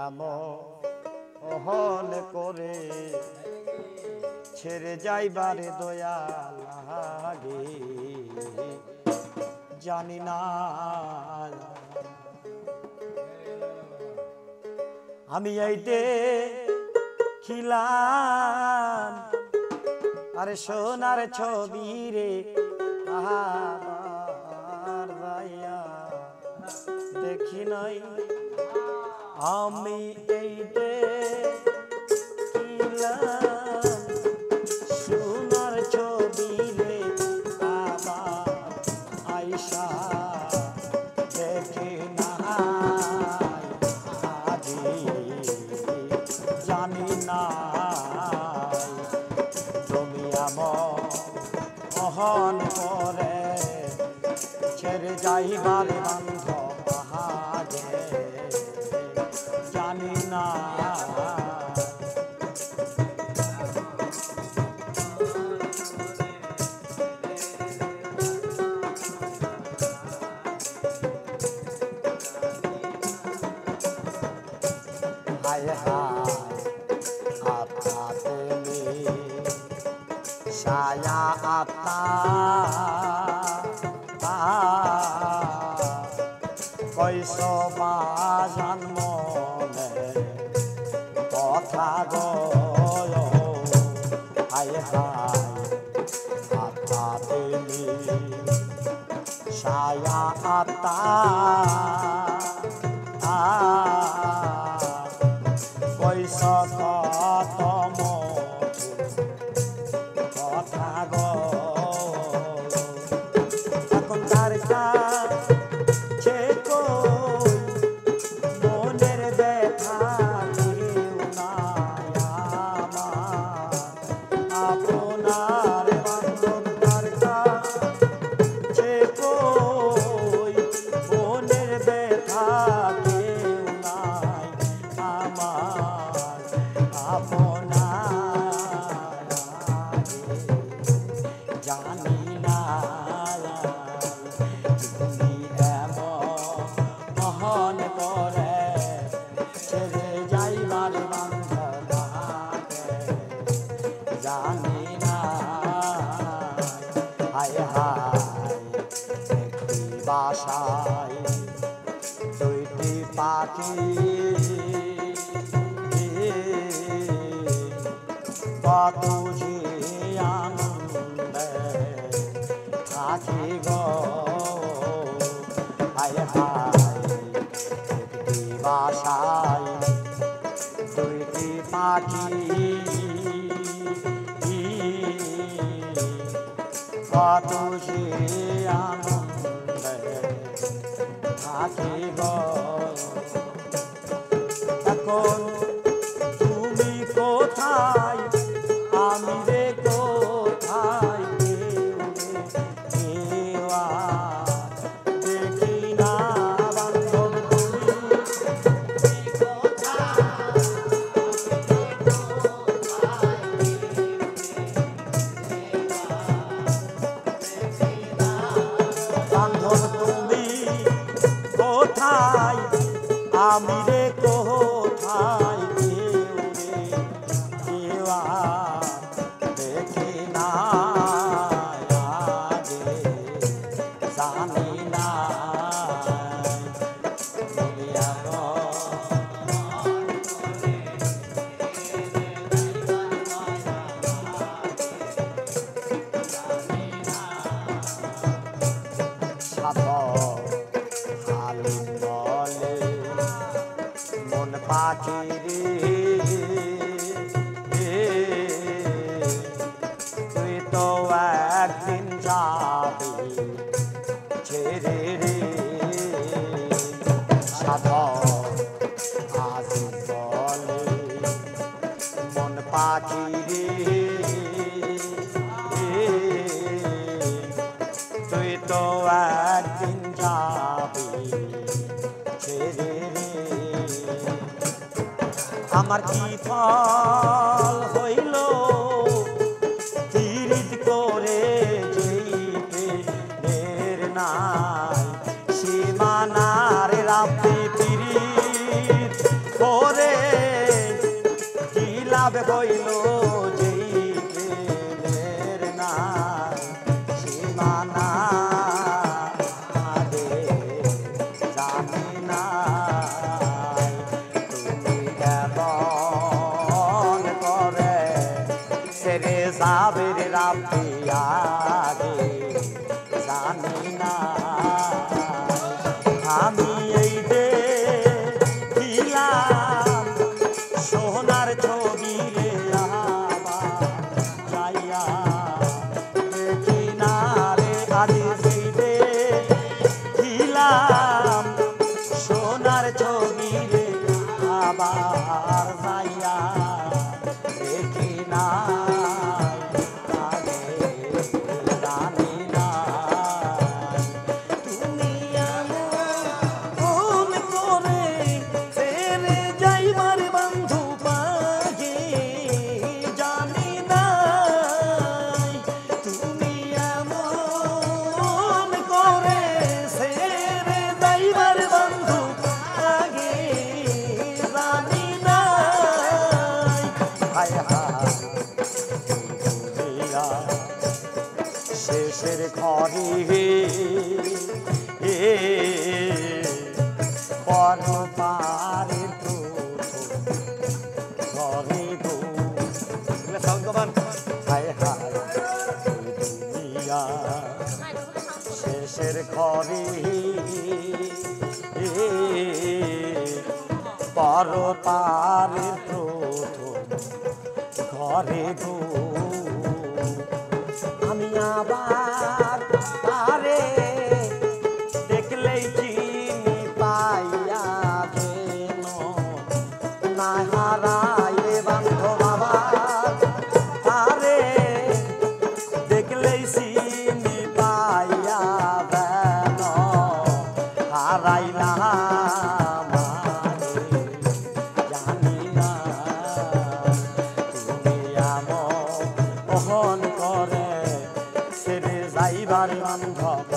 আমল করে ছেড়ে যাইবারে দয়া লাগে জানি না আমি এইতে খিলাম আরে সোনার ছবি রে আবার রাইয়া দেখি নাই আমি এইতে খিলাম সোনার ছবি রে আবার আইসা দেখি নাই আজি জানি না তুমি আমল করে ছেড়ে যাইবার বান্ধ আহারে জানি না হায় হায় আতাতে ছায়া আতা কইস বাজান মনে কথা গো হায় হায় আতাতে ছায়া আতা কইস কত কথা গো এখন তার কাছে কই মনের ব্যথা কেউ নাই আমার আপনার বান্ধব তার কাছে কই মনের ব্যথা কেউ নাই আমার আপনার জানি না তুমি এমন করে ছেড়ে যাইবার বান্ধব জানি না হায় হায় একটি বাসায় দুইটি পাখি কত যে আনন্দে থাকি গো হায় হায় একটি বাসায় দুইটি পাখি কত যে আনন্দে থাকি গো এখন তুমি কোথায় আমি রে কোথায় কেউ দেখি না বান্ধব তুমি বান্ধব তুমি কোথায় আমি রে কোথায় কেউ দেখি না জানি না মন পাখি তুই তো একদিন যাবি ছেড়ে রে সাধন আজ বলে মন পাখি তুই তো একদিন যাবি ছেড়ে রে আমার কি ফল হইল তিরিত করে যেতে দের নাই সীমানার রাতে তিরিত করে সীমানা আগে জানি না তুমি কেমন করে সেরে যাবে রাব্বি আগে জানি না আমি এই দেখিলাম সোনার ছবি রে আবার যাইয়া দেখি না রে আজ সেই দেখিলাম সোনার ছবি রে আবার যাইয়া দেখি না শেষের ঘরে বড় পারে ঘরে গো সঙ্গমান হায় হায় দুনিয়া শেষের ঘরে বড় পারে ঘরে গো আমি আবার তারে দেখলেই চিনি পাইয়া যেন না হারাইলে বান্ধব আবার তারে দেখলেই চিনি পাইয়া যেন হারাইলাম জানি না তুমি আমন করে যাইবার বান্ধব